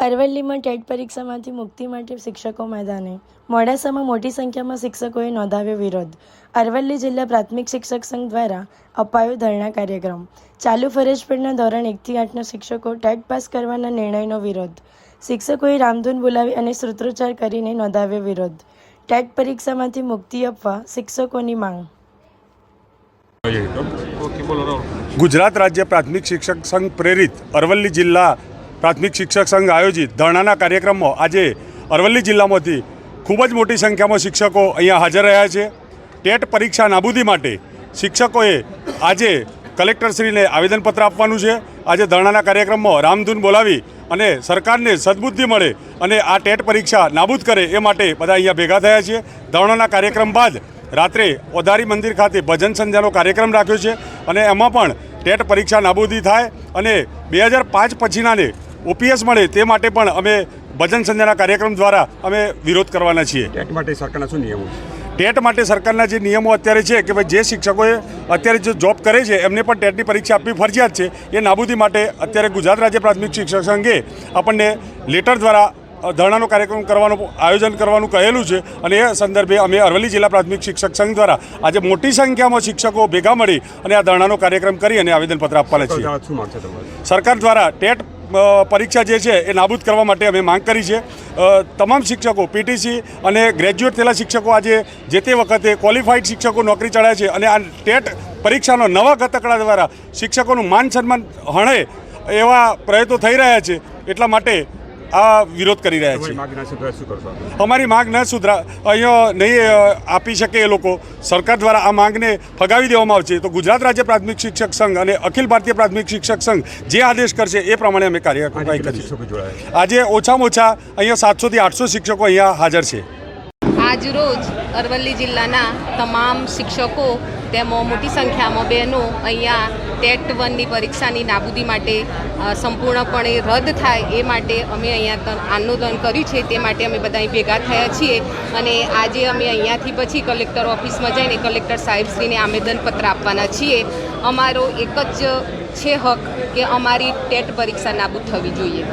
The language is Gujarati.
અરવલ્લીમાં ટેટ પરીક્ષામાંથી મુક્તિ માટે શિક્ષકો મેદાને. મોડાસામાં મોટી સંખ્યામાં શિક્ષકોએ નોંધાવ્યો વિરોધ. અરવલ્લી જિલ્લા પ્રાથમિક શિક્ષક સંઘ દ્વારા અપાયો ધરણા કાર્યક્રમ. ચાલુ ફરજ પરના ધોરણ 1 થી 8ના શિક્ષકો ટેટ પાસ કરવાના નિર્ણયનો વિરોધ. શિક્ષકોએ રામધૂન બોલાવી અને સૂત્રોચ્ચાર કરીને નોંધાવ્યો વિરોધ. ટેટ પરીક્ષામાંથી મુક્તિ આપવા શિક્ષકોની માંગ. ગુજરાત રાજ્ય પ્રાથમિક શિક્ષક સંઘ પ્રેરિત અરવલ્લી જિલ્લા પ્રાથમિક શિક્ષક સંઘ આયોજિત ધરણાના કાર્યક્રમમાં આજે અરવલ્લી જિલ્લામાંથી ખૂબ જ મોટી સંખ્યામાં શિક્ષકો અહીંયા હાજર રહ્યા છે. ટેટ પરીક્ષા નાબૂદી માટે શિક્ષકોએ આજે કલેક્ટરશ્રીને આવેદનપત્ર આપવાનું છે. આજે ધરણાના કાર્યક્રમમાં રામધૂન બોલાવી અને સરકારને સદબુદ્ધિ મળે અને આ ટેટ પરીક્ષા નાબૂદ કરે એ માટે બધા અહીંયા ભેગા થયા છે. ધરણાના કાર્યક્રમ બાદ રાત્રે ઓધારી મંદિર ખાતે ભજન સંધ્યાનો કાર્યક્રમ રાખ્યો છે અને એમાં પણ ટેટ પરીક્ષા નાબૂદી થાય અને 2005 પછીનાને ઓપીએસ મળે તે માટે પણ અમે ભજન સંધ્યાના કાર્યક્રમ દ્વારા અમે વિરોધ કરવાના છીએ. ટેટ માટે સરકારના શું નિયમો? ટેટ માટે સરકારના જે નિયમો અત્યારે છે કે ભાઈ જે શિક્ષકોએ અત્યારે જે જોબ કરે છે એમને પણ ટેટની પરીક્ષા આપવી ફરજિયાત છે. એ નાબૂદી માટે અત્યારે ગુજરાત રાજ્ય પ્રાથમિક શિક્ષક સંઘે આપણને લેટર દ્વારા ધરણાનો કાર્યક્રમ કરવાનું આયોજન કરવાનું કહેલું છે અને એ સંદર્ભે અમે અરવલ્લી જિલ્લા પ્રાથમિક શિક્ષક સંઘ દ્વારા આજે મોટી સંખ્યામાં શિક્ષકો ભેગા મળી અને આ ધરણાનો કાર્યક્રમ કરી અને આવેદનપત્ર આપવાના છીએ. સરકાર દ્વારા ટેટ પરીક્ષા જે છે એ નાબૂદ કરવા માટે અમે માંગ કરી છે. તમામ શિક્ષકો પીટીસી અને ગ્રેજ્યુએટ થયેલા શિક્ષકો આજે જે તે વખતે ક્વોલિફાઈડ શિક્ષકો નોકરી ચડ્યા છે અને આ ટેટ પરીક્ષાનો નવા ઘટકડા દ્વારા શિક્ષકોનું માન સન્માન હણે એવા પ્રયત્નો થઈ રહ્યા છે. એટલા માટે આ વિરોધ કરી રહ્યા છે. અમારી માંગ ન સુધરા અહીંયા નહીં આપી શકે એ લોકો. સરકાર દ્વારા આ માંગને ફગાવી દેવામાં આવશે તો ગુજરાત રાજ્ય પ્રાથમિક શિક્ષક સંઘ અને અખિલ ભારતીય પ્રાથમિક શિક્ષક સંઘ જે આદેશ કરશે એ પ્રમાણે અમે કાર્યવાહી કરીશું. આજે ઓછામાં ઓછા અહીંયા 700 થી 800 શિક્ષકો અહીંયા હાજર છે. આજરોજ અરવલ્લી જિલ્લાના તમામ શિક્ષકો તેમાં મોટી સંખ્યામાં બહેનો અહીંયા ટેટ 1ની પરીક્ષાની નાબૂદી માટે સંપૂર્ણપણે રદ થાય એ માટે અમે અહીંયા આંદોલન કર્યું છે. તે માટે અમે બધા ભેગા થયા છીએ અને આજે અમે અહીંયાથી પછી કલેક્ટર ઓફિસમાં જઈને કલેક્ટર સાહેબશ્રીને આવેદનપત્ર આપવાના છીએ. અમારો એક જ છે હક કે અમારી ટેટ પરીક્ષા નાબૂદ થવી જોઈએ.